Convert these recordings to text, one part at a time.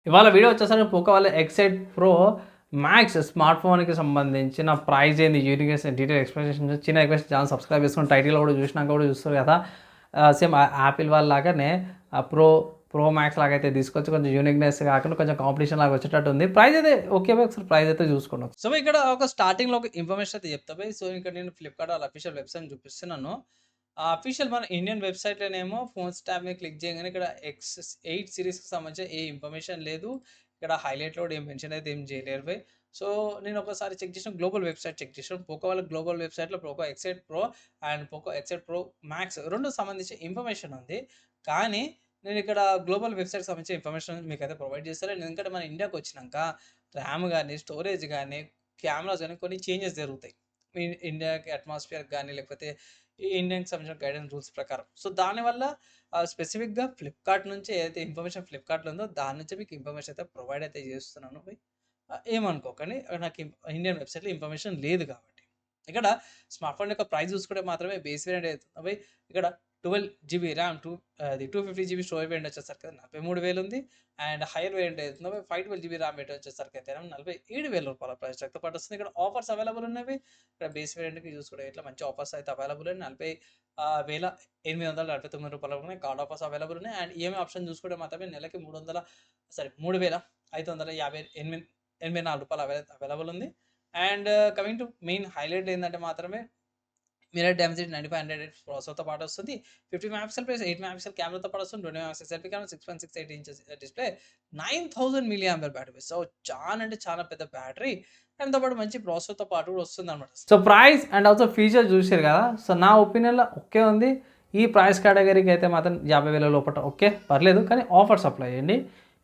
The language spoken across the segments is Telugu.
ఇవాళ వీడియో వచ్చేసరికి పోకో వాళ్ళ ఎక్సైట్ ప్రో మ్యాక్స్ స్మార్ట్ ఫోన్కి సంబంధించిన ప్రైస్ ఏంది యూనిక్నెస్ డీటెయిల్ ఎక్స్ప్లెనేషన్ చిన్న రిక్వెస్ట్ ఛానల్ సబ్స్క్రైబ్ చేసుకుని టైటిల్ కూడా చూసినాక కూడా చూస్తారు కదా. సేమ్ యాపిల్ వాళ్ళ లాగానే ప్రో మ్యాక్స్ లాగా అయితే తీసుకొచ్చి కొంచెం యూనిక్నెస్ కాకుండా కొంచెం కాంపిటీషన్ లాగా వచ్చేటట్టు ఉంది. ప్రైస్ అయితే ఓకే ఒకసారి ప్రైస్ అయితే చూసుకున్నాం. సో ఇక్కడ ఒక స్టార్టింగ్లో ఒక ఇన్ఫర్మేషన్ అయితే చెప్తా పోయి. సో ఇక్కడ నేను ఫ్లిప్కార్ట్ వాళ్ళ అఫీషియల్ వెబ్సైట్ చూపిస్తున్నాను. అఫీషియల్ మన ఇండియన్ వెబ్సైట్లోనేమో ఫోన్స్ ట్యాబ్ మీద క్లిక్ చేయగానే ఇక్కడ X8 సిరీస్కి సంబంధించిన ఏ ఇన్ఫర్మేషన్ లేదు. ఇక్కడ హైలైట్లో కూడా ఏం మెన్షన్ అయితే ఏం చేయలేరు బై. సో నేను ఒకసారి చెక్ చేసిన గ్లోబల్ వెబ్సైట్ చెక్ చేసాను. పోకో వాళ్ళ గ్లోబల్ వెబ్సైట్లో Poco excite pro and Poco excite pro max రెండు సంబంధించిన ఇన్ఫర్మేషన్ ఉంది. కానీ నేను ఇక్కడ గ్లోబల్ వెబ్సైట్కి సంబంధించిన ఇన్ఫర్మేషన్ మీకు అయితే ప్రొవైడ్ చేస్తాను. ఎందుకంటే మన ఇండియాకి వచ్చినాక ర్యామ్ కానీ స్టోరేజ్ కానీ కెమెరాస్ కానీ కొన్ని చేంజెస్ జరుగుతాయి. ఇండియాకి అట్మాస్ఫియర్ కానీ లేకపోతే ఈ ఇండియన్కి సంబంధించిన గైడెన్స్ రూల్స్ ప్రకారం. సో దానివల్ల స్పెసిఫిక్గా ఫ్లిప్కార్ట్ నుంచి ఏదైతే ఇన్ఫర్మేషన్ ఫ్లిప్కార్ట్లో ఉందో దాని నుంచి మీకు ఇన్ఫర్మేషన్ అయితే ప్రొవైడ్ అయితే చేస్తున్నాను. ఏమనుకోకండి, నాకు ఇండియన్ వెబ్సైట్లో ఇన్ఫర్మేషన్ లేదు కాబట్టి. ఇక్కడ స్మార్ట్ ఫోన్ యొక్క ప్రైస్ చూసుకుంటే మాత్రమే బేస్ వేరియంట్ అవుతుంది. ఇక్కడ 12 GB RAM, 250 GB storage variant వచ్చేసరికి 43,000 ఉంది. అండ్ హైయర్ వేరియంట్ అవుతుంది 512 GB ర్యామ్ వేరియంట్ వచ్చేసరికి అయితే 47,000 రూపాయల ప్రైస్తో పాటు వస్తుంది. ఇక్కడ ఆఫర్స్ అవైలబుల్ ఉన్నవి. ఇక్కడ బేస్ వేరియంట్కి చూసుకుంటే ఇట్లా మంచి ఆఫర్స్ అయితే అవైలబుల్ ఉన్నాయి. 40,849 రూపాయలు ఉన్నాయి. కార్డ్ ఆఫర్స్ అవైలబుల్ ఉన్నాయి. అండ్ ఈఎంఐ ఆప్షన్ చూసుకుంటే మాత్రమే నెలకి 3,584 రూపాయలు అవైలబుల్ ఉంది. And coming to main highlight ఏంటంటే మాత్రమే మిర్రర్ డెన్సిటీ 9500 ప్రాసెసర్తో పాటు వస్తుంది. 50 మెగాపిక్సెల్ ప్లస్ 8 మెగాపిక్సెల్ కెమెరాతో పాటు వస్తుంది. 20 megapixel selfie camera, 6.68 inches display, 9000 mAh battery. So చాలా అంటే చాలా పెద్ద బ్యాటరీ. దాంతో పాటు మంచి ప్రాసెసర్తో పాటు కూడా వస్తుంది అనమాట. So price and also feature చూసారు కదా. సో నా ఒపీనియన్లో ఓకే ఉంది. ఈ ప్రైస్ కేటగిరీకి అయితే మాత్రం 50,000 లోపల ఓకే పర్లేదు. కానీ ఆఫర్స్ అప్లై చేయండి.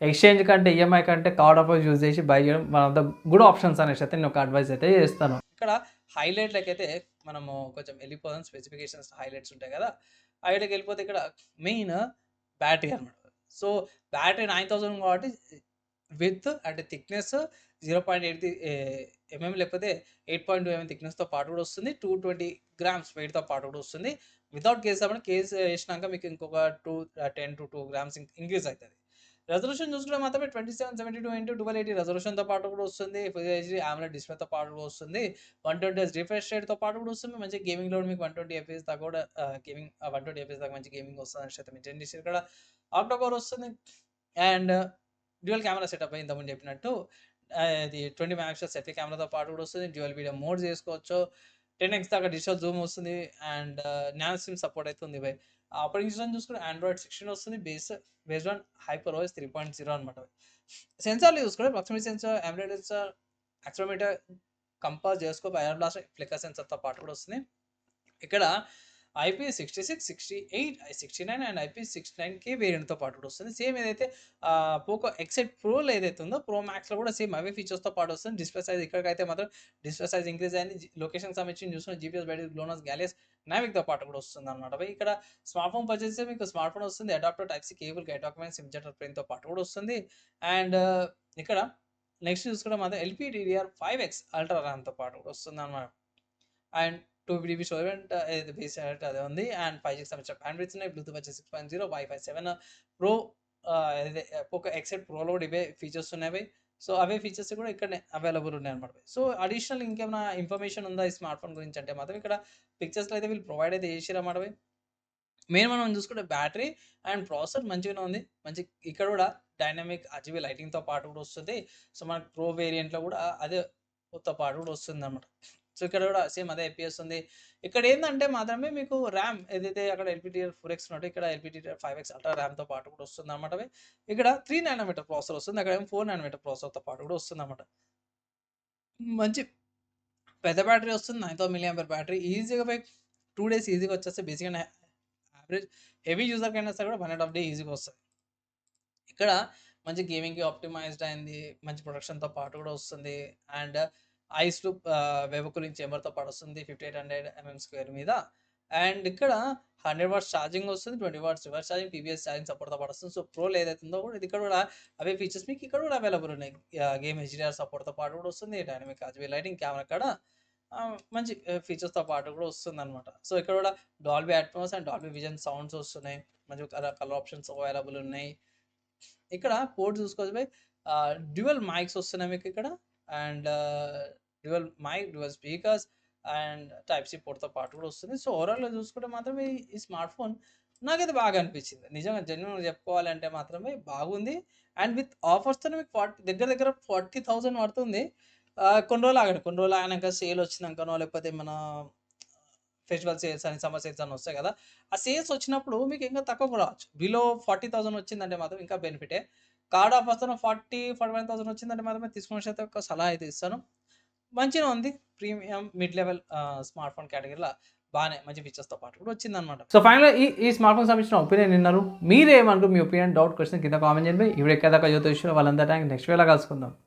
ఎక్స్చేంజ్ కంటే ఈఎంఐ కంటే కార్డ్ ఆఫర్ యూజ్ చేసి బై చేయడం one of the good options అనేసి అయితే నేను ఒక అడ్వైస్ అయితే చేస్తాను. ఇక్కడ హైలైట్లకైతే మనము కొంచెం వెళ్ళిపోదాం. స్పెసిఫికేషన్స్ హైలైట్స్ ఉంటాయి కదా, హైలైట్కి వెళ్ళిపోతే ఇక్కడ మెయిన్ బ్యాటరీ అనమాట. సో బ్యాటరీ 9000 కాబట్టి విత్ అంటే థిక్నెస్ 0.8 mm లేకపోతే 8.2 mm థిక్నెస్తో పాటు కూడా వస్తుంది. 220 grams వెయిట్తో పాటు కూడా వస్తుంది. వితౌట్ కేస్ అప్పుడు కేస్ వేసినాక మీకు ఇంకొక 10 to 2 grams ఇంక్రీజ్ అవుతుంది. రెజల్యూషన్ చూసుకుంటే మాత్రమే 2772x1280 రెజల్యూషన్తో పాటు కూడా వస్తుంది. ఫుల్ హెచ్డీ AMOLED డిస్ప్లేతో పాటు కూడా వస్తుంది. 120Hz రిఫ్రెష్ రేట్తో పాటు కూడా వస్తుంది. మంచి గేమింగ్ లోడ్ మీకు 120 FPS దాకా కూడా గేమింగ్ 120 FPS దాకా మంచి గేమింగ్ వస్తుంది అని అయితే మెయింటైన్ చేసి ఇక్కడ ఆక్టోకోర్ వస్తుంది. అండ్ డ్యూయల్ కెమెరా సెటప్ ఇంతకుముందు చెప్పినట్టు ఇది 20 మెగాపిక్సెల్ సెల్ఫీ కెమెరాతో పాటు కూడా వస్తుంది. డ్యూయల్ వీడియో మోడ్ చేసుకోవచ్చు. 10x దాకా డిజిటల్ జూమ్ వస్తుంది. అండ్ నానో సిమ్ సపోర్ట్ అవుతుంది. ఆపరేటింగ్ సిస్టమ్ చూసుకుంటే ఆండ్రాయిడ్ 16 వస్తుంది. బేస్డ్ ఆన్ HyperOS 3.0 అనమాట. సెన్సార్లు చూసుకుంటే proximity sensor, AMOLED sensor, accelerometer, compass, gyroscope, IR blaster, flicker సెన్సార్తో పాటు కూడా వస్తుంది. ఇక్కడ IP66, 68, I69 అండ్ IP69K వేరియంట్తో పాటు కూడా వస్తుంది. సేమ్ ఏదైతే పోకో ఎక్సైట్ ప్రోలో ఏదైతే ఉందో ప్రో మ్యాక్స్లో కూడా సేమ్ అవే ఫీచర్స్తో పాటు వస్తుంది. డిస్ప్లే సైజ్ ఇక్కడికైతే మాత్రం డిస్ప్లే సైజ్ ఇంక్రీజ్ అయింది. లొకేషన్కి సంబంధించి చూసుకున్న GPS బ్యాటరీ, గ్లోనస్, గ్యాలియస్, నావిక్తో పాటు కూడా వస్తుంది అనమాట. ఇక్కడ స్మార్ట్ ఫోన్ పర్చేస్ చేస్తే మీకు స్మార్ట్ ఫోన్ వస్తుంది. Adapter type C cable, guide document, SIM ejector ప్రింట్తో పాటు కూడా వస్తుంది. అండ్ ఇక్కడ నెక్స్ట్ చూసుకుంటే మాత్రం LPDDR5X అల్ట్రా ర్యామ్తో పాటు కూడా వస్తుంది అనమాట. అండ్ 2 GB స్టోరేజ్ ఏదైతే బేస్ అదే ఉంది. అండ్ 5G సంబంధించిన బ్యాండ్విడ్త్ ఉన్నాయి. బ్లూటూత్ వచ్చి 6.0, Wi-Fi 7 ప్రో ఏదైతే పోకో ఎక్సైట్ ప్రోలో కూడా ఇవే ఫీచర్స్ ఉన్నాయి. సో అవే ఫీచర్స్ కూడా ఇక్కడనే అవైలబుల్ ఉన్నాయి అనమాట. సో అడిషనల్ ఇంకేమైనా ఇన్ఫర్మేషన్ ఉందా ఈ స్మార్ట్ ఫోన్ గురించి అంటే మాత్రం ఇక్కడ పిక్చర్స్లో అయితే వీళ్ళు ప్రొవైడ్ అయితే చేసారు అన్నమాట. మెయిన్ మనం చూసుకుంటే బ్యాటరీ అండ్ ప్రాసెసర్ మంచిగానే ఉంది. మంచి ఇక్కడ కూడా డైనమిక్ RGB లైటింగ్తో పాటు కూడా వస్తుంది. సో మనకు ప్రో వేరియంట్లో కూడా అదే తో పాటు కూడా వస్తుంది అనమాట. సో ఇక్కడ కూడా సేమ్ అదే FPS ఉంది. ఇక్కడ ఏంటంటే మాత్రమే మీకు ర్యామ్ ఏదైతే అక్కడ LPDDR4X ఉన్నట్టు ఇక్కడ LPDDR5X అల్ట్రా ర్యామ్తో పాటు కూడా వస్తుంది అనమాట. ఇక్కడ 3 nm ప్రాసెసర్ వస్తుంది. అక్కడ 4 nm ప్రాసెసర్తో పాటు కూడా వస్తుంది అనమాట. మంచి పెద్ద బ్యాటరీ వస్తుంది. 9000 mAh బ్యాటరీ ఈజీగా 2 days ఈజీగా వచ్చేస్తే బేసిక్గా యావరేజ్ హెవీ యూజర్కైనా సరే కూడా 1.5 day ఈజీగా వస్తుంది. ఇక్కడ మంచి గేమింగ్కి ఆప్టిమైజ్డ్ అయింది. మంచి ప్రొడక్షన్తో పాటు కూడా వస్తుంది. And ice to web cooling చేంబర్తో పాటు వస్తుంది 5800 mm² మీద. అండ్ ఇక్కడ 100 watts ఛార్జింగ్ వస్తుంది. 20 watts reverse charging, PBS charging సపోర్ట్తో పాటు వస్తుంది. సో ప్రోలో ఏదైతే ఉందో కూడా ఇది ఇక్కడ కూడా అవే ఫీచర్స్ మీకు ఇక్కడ కూడా అవైలబుల్ ఉన్నాయి. గేమ్ HDR సపోర్ట్తో పాటు కూడా వస్తుంది. డైనమిక్ RGB లైటింగ్, కెమెరా కాడ మంచి ఫీచర్స్తో పాటు కూడా వస్తుంది అనమాట. సో ఇక్కడ కూడా Dolby Atmos and Dolby vision sounds వస్తున్నాయి. మంచి కలర్ ఆప్షన్స్ అవైలబుల్ ఉన్నాయి. ఇక్కడ పోర్ట్ చూసుకోవచ్చు బై డ్యూయల్ మైక్స్ వస్తున్నాయి మీకు ఇక్కడ. And dual mic, dual speakers and type C పోర్ట్‌తో పాటు కూడా వస్తుంది. సో, ఓవరాల్‌గా చూసుకుంటే మాత్రం ఈ స్మార్ట్ ఫోన్ నాకైతే బాగా అనిపించింది. నిజంగా జెన్యూన్‌గా చెప్పుకోవాలంటే మాత్రమే బాగుంది. అండ్ విత్ ఆఫర్స్‌తోనే మీకు దగ్గర దగ్గర 40,000 పడుతుంది. కొన్ని రోజులు ఆగండి. కొన్ని రోజులు ఆగినంక సేల్ వచ్చినంకనో లేకపోతే మన ఫెస్టివల్ సేల్స్ అని, సమ్మర్ సేల్స్ అని వస్తాయి కదా! ఆ సేల్స్ వచ్చినప్పుడు మీకు ఇంకా తక్కువకు రావచ్చు. బిలో 40,000 వచ్చిందంటే మాత్రం ఇంకా బెనిఫిటే. కార్డ్ ఆఫర్స్‌తోనే 41,000 వచ్చిందంటే మాత్రమే తీసుకునే అయితే ఒక సలహా అయితే ఇస్తాను. మంచిగానే ఉంది. Premium mid level smart phone కేటగిరీలో బానే మంచి ఫీచర్స్‌తో పాటు కూడా వచ్చిందనమాట. సో, ఫైనల్‌గా ఈ స్మార్ట్ ఫోన్ సంబంధించిన ఒపీనియన్ విన్నారు. మీరేమనుకో మీ ఒపీనియన్, డౌట్, క్వెషన్ కింద కామెంట్ చేయండి. ఈ వీడియో ఎక్కడిదాకా యూత్ ఇష్యూ వాళ్ళందరికీ నెక్స్ట్ వీడియోలో కలుసుకుందాం.